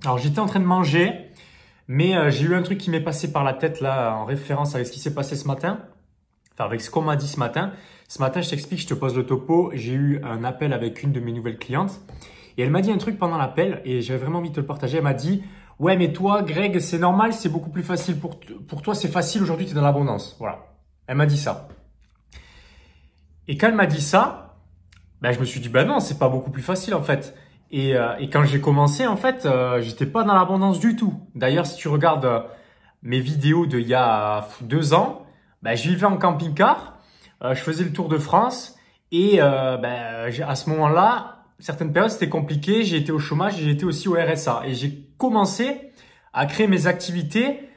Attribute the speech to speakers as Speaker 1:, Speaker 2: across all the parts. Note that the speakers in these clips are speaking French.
Speaker 1: Alors, j'étais en train de manger, mais j'ai eu un truc qui m'est passé par la tête là, en référence avec ce qui s'est passé ce matin. Enfin, avec ce qu'on m'a dit ce matin. Ce matin, je t'explique, je te pose le topo. J'ai eu un appel avec une de mes nouvelles clientes. Et elle m'a dit un truc pendant l'appel et j'avais vraiment envie de te le partager. Elle m'a dit, ouais, mais toi, Greg, c'est normal, c'est beaucoup plus facile pour toi, c'est facile, aujourd'hui, tu es dans l'abondance. Voilà. Elle m'a dit ça. Et quand elle m'a dit ça, ben, je me suis dit, ben non, c'est pas beaucoup plus facile en fait. Et quand j'ai commencé, en fait, j'étais pas dans l'abondance du tout. D'ailleurs, si tu regardes mes vidéos d'il y a 2 ans, ben, je vivais en camping-car, je faisais le tour de France et à ce moment-là, certaines périodes, c'était compliqué. J'ai été au chômage et j'ai été aussi au RSA. Et j'ai commencé à créer mes activités.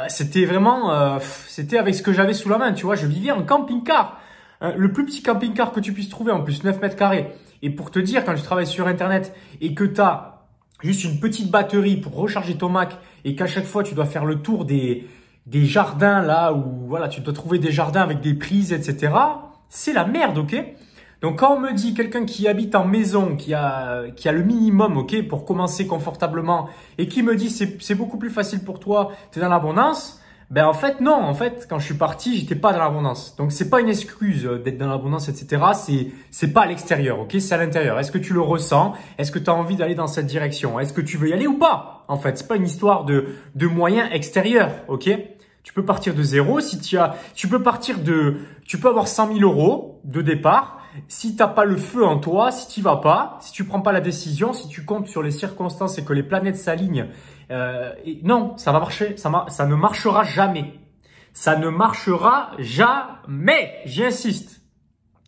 Speaker 1: C'était vraiment, c'était avec ce que j'avais sous la main, tu vois. Je vivais en camping-car. Le plus petit camping-car que tu puisses trouver, en plus 9 mètres carrés. Et pour te dire, quand tu travailles sur Internet et que tu as juste une petite batterie pour recharger ton Mac et qu'à chaque fois, tu dois faire le tour des jardins là où voilà, tu dois trouver des jardins avec des prises, etc. C'est la merde, ok? Donc quand on me dit quelqu'un qui habite en maison, qui a le minimum, ok, pour commencer confortablement et qui me dit c'est beaucoup plus facile pour toi, tu es dans l'abondance. Ben en fait non, en fait quand je suis parti, j'étais pas dans l'abondance. Donc c'est pas une excuse d'être dans l'abondance, etc. C'est pas à l'extérieur, ok, c'est à l'intérieur. Est-ce que tu le ressens? Est-ce que tu as envie d'aller dans cette direction? Est-ce que tu veux y aller ou pas? En fait, c'est pas une histoire de moyens extérieurs, ok. Tu peux partir de zéro. Si tu peux avoir 100 000 euros de départ. Si t'as pas le feu en toi, si tu vas pas, si tu prends pas la décision, si tu comptes sur les circonstances et que les planètes s'alignent, non, ça va marcher, ça ne marchera jamais. Ça ne marchera jamais. J'insiste,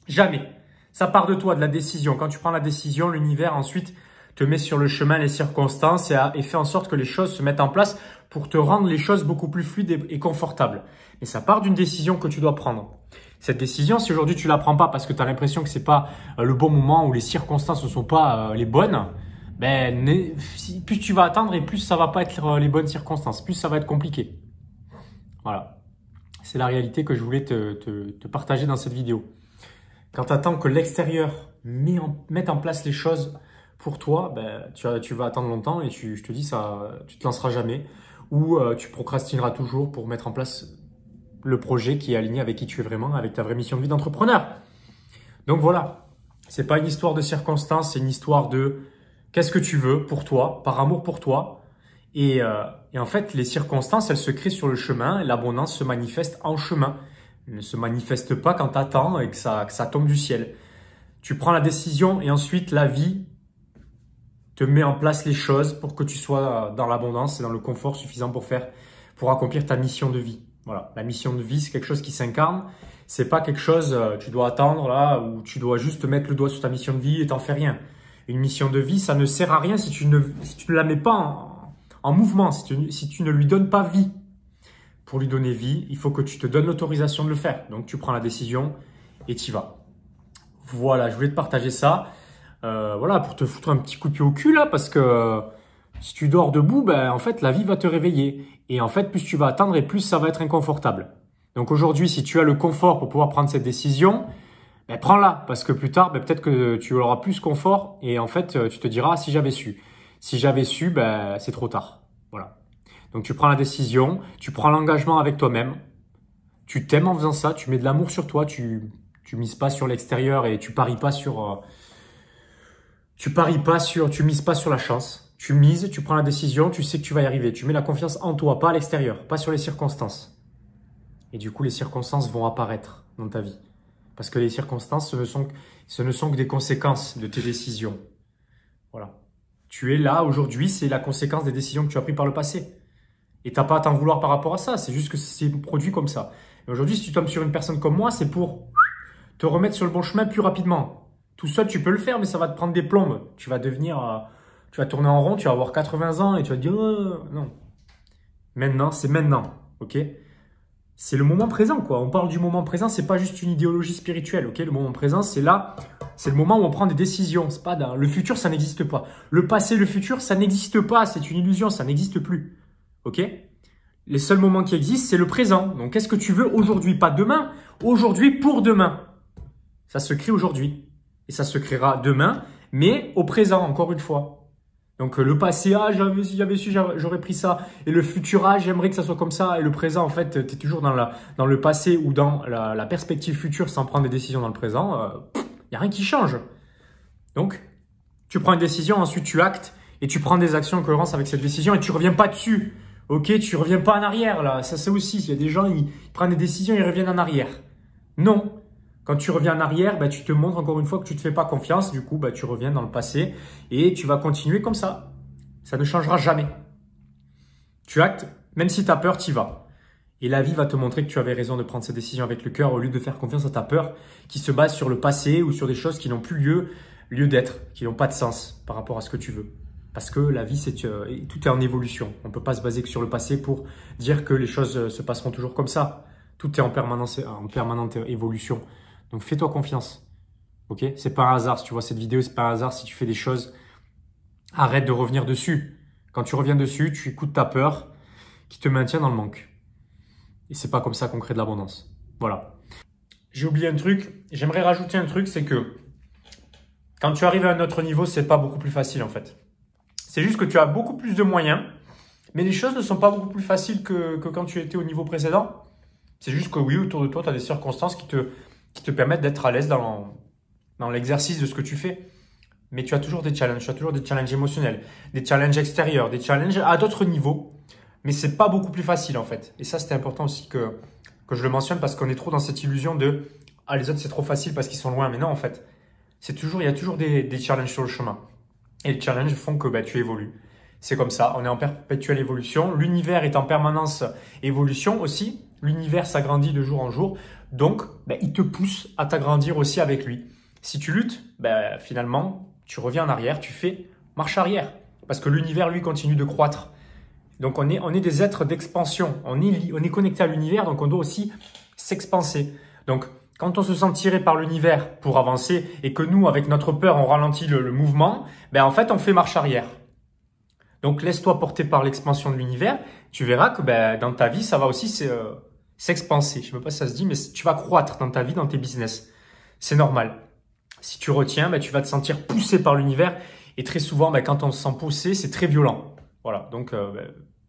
Speaker 1: jamais. Ça part de toi, de la décision. Quand tu prends la décision, l'univers ensuite te met sur le chemin, les circonstances et fait en sorte que les choses se mettent en place pour te rendre les choses beaucoup plus fluides et confortables. Mais ça part d'une décision que tu dois prendre. Cette décision, si aujourd'hui tu la prends pas parce que tu as l'impression que c'est pas le bon moment ou les circonstances ne sont pas les bonnes, ben plus tu vas attendre et plus ça va pas être les bonnes circonstances, plus ça va être compliqué. Voilà. C'est la réalité que je voulais te partager dans cette vidéo. Quand tu attends que l'extérieur mette en place les choses pour toi, ben, tu vas attendre longtemps et je te dis ça, tu te lanceras jamais ou tu procrastineras toujours pour mettre en place le projet qui est aligné avec qui tu es vraiment, avec ta vraie mission de vie d'entrepreneur. Donc voilà, c'est pas une histoire de circonstances, c'est une histoire de qu'est-ce que tu veux pour toi, par amour pour toi. Et en fait, les circonstances, elles se créent sur le chemin et l'abondance se manifeste en chemin. Elle ne se manifeste pas quand tu attends et que ça tombe du ciel. Tu prends la décision et ensuite la vie te met en place les choses pour que tu sois dans l'abondance et dans le confort suffisant pour accomplir ta mission de vie. Voilà, la mission de vie, c'est quelque chose qui s'incarne. C'est pas quelque chose, tu dois attendre là, où tu dois juste mettre le doigt sur ta mission de vie et t'en fais rien. Une mission de vie, ça ne sert à rien si tu ne la mets pas en mouvement, si tu ne lui donnes pas vie. Pour lui donner vie, il faut que tu te donnes l'autorisation de le faire. Donc, tu prends la décision et tu y vas. Voilà, je voulais te partager ça. Voilà, pour te foutre un petit coup de pied au cul là, parce que si tu dors debout, ben, en fait, la vie va te réveiller. Et en fait, plus tu vas attendre et plus ça va être inconfortable. Donc aujourd'hui, si tu as le confort pour pouvoir prendre cette décision, ben, prends-la. Parce que plus tard, ben, peut-être que tu auras plus confort. Et en fait, tu te diras, si j'avais su. Si j'avais su, ben, c'est trop tard. Voilà. Donc tu prends la décision, tu prends l'engagement avec toi-même. Tu t'aimes en faisant ça, tu mets de l'amour sur toi, tu mises pas sur l'extérieur et tu mises pas sur la chance. Tu mises, tu prends la décision, tu sais que tu vas y arriver. Tu mets la confiance en toi, pas à l'extérieur, pas sur les circonstances. Et du coup, les circonstances vont apparaître dans ta vie. Parce que les circonstances, ce ne sont que des conséquences de tes décisions. Voilà. Tu es là aujourd'hui, c'est la conséquence des décisions que tu as prises par le passé. Et tu n'as pas à t'en vouloir par rapport à ça. C'est juste que c'est produit comme ça. Et aujourd'hui, si tu tombes sur une personne comme moi, c'est pour te remettre sur le bon chemin plus rapidement. Tout seul, tu peux le faire, mais ça va te prendre des plombes. Tu vas tourner en rond, tu vas avoir 80 ans et tu vas te dire non. Maintenant, c'est maintenant, ok? C'est le moment présent, quoi. On parle du moment présent, c'est pas juste une idéologie spirituelle, ok? Le moment présent, c'est là, c'est le moment où on prend des décisions. C'est pas le futur, ça n'existe pas. Le passé, le futur, ça n'existe pas. C'est une illusion, ça n'existe plus, ok? Les seuls moments qui existent, c'est le présent. Donc, qu'est-ce que tu veux aujourd'hui? Pas demain, aujourd'hui pour demain. Ça se crée aujourd'hui et ça se créera demain, mais au présent, encore une fois. Donc le passé, ah, j'avais su, j'aurais pris ça. Et le futur, ah, j'aimerais que ça soit comme ça. Et le présent, en fait, tu es toujours dans le passé ou dans la perspective future sans prendre des décisions dans le présent. Il n'y a rien qui change. Donc, tu prends une décision, ensuite tu actes et tu prends des actions en cohérence avec cette décision et tu reviens pas dessus. Ok, tu reviens pas en arrière là. Ça c'est aussi, il y a des gens, ils prennent des décisions, ils reviennent en arrière. Non. Quand tu reviens en arrière, tu te montres encore une fois que tu ne te fais pas confiance. Du coup, tu reviens dans le passé et tu vas continuer comme ça. Ça ne changera jamais. Tu actes, même si tu as peur, tu y vas. Et la vie va te montrer que tu avais raison de prendre cette décision avec le cœur au lieu de faire confiance à ta peur qui se base sur le passé ou sur des choses qui n'ont plus lieu d'être, qui n'ont pas de sens par rapport à ce que tu veux. Parce que la vie, tout est en évolution. On ne peut pas se baser que sur le passé pour dire que les choses se passeront toujours comme ça. Tout est en permanente évolution. Donc, fais-toi confiance. Ok? C'est pas un hasard. Si tu vois cette vidéo, c'est pas un hasard. Si tu fais des choses, arrête de revenir dessus. Quand tu reviens dessus, tu écoutes ta peur qui te maintient dans le manque. Et c'est pas comme ça qu'on crée de l'abondance. Voilà. J'ai oublié un truc. J'aimerais rajouter un truc, c'est que quand tu arrives à un autre niveau, c'est pas beaucoup plus facile en fait. C'est juste que tu as beaucoup plus de moyens, mais les choses ne sont pas beaucoup plus faciles que quand tu étais au niveau précédent. C'est juste que oui, autour de toi, tu as des circonstances qui te permettent d'être à l'aise dans l'exercice de ce que tu fais. Mais tu as toujours des challenges émotionnels, des challenges extérieurs, des challenges à d'autres niveaux. Mais c'est pas beaucoup plus facile en fait. Et ça, c'était important aussi que je le mentionne parce qu'on est trop dans cette illusion de « Ah, les autres, c'est trop facile parce qu'ils sont loin. » Mais non, en fait, il y a toujours des challenges sur le chemin. Et les challenges font que tu évolues. C'est comme ça, on est en perpétuelle évolution. L'univers est en permanence évolution aussi. L'univers s'agrandit de jour en jour. Donc, il te pousse à t'agrandir aussi avec lui. Si tu luttes, finalement, tu reviens en arrière, tu fais marche arrière. Parce que l'univers, lui, continue de croître. Donc, on est des êtres d'expansion. On est connecté à l'univers, donc on doit aussi s'expanser. Donc, quand on se sent tiré par l'univers pour avancer et que nous, avec notre peur, on ralentit le mouvement, en fait, on fait marche arrière. Donc, laisse-toi porter par l'expansion de l'univers. Tu verras que dans ta vie, ça va aussi s'expanser. Je ne sais pas si ça se dit, mais tu vas croître dans ta vie, dans tes business. C'est normal. Si tu retiens, tu vas te sentir poussé par l'univers. Et très souvent, quand on se sent poussé, c'est très violent. Voilà. Donc,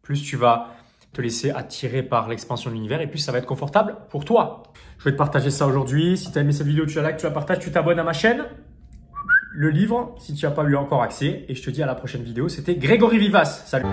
Speaker 1: plus tu vas te laisser attirer par l'expansion de l'univers et plus ça va être confortable pour toi. Je vais te partager ça aujourd'hui. Si tu as aimé cette vidéo, tu la likes, tu la partages, tu t'abonnes à ma chaîne. Le livre, si tu n'as pas eu encore accès. Et je te dis à la prochaine vidéo. C'était Grégory Vivas. Salut!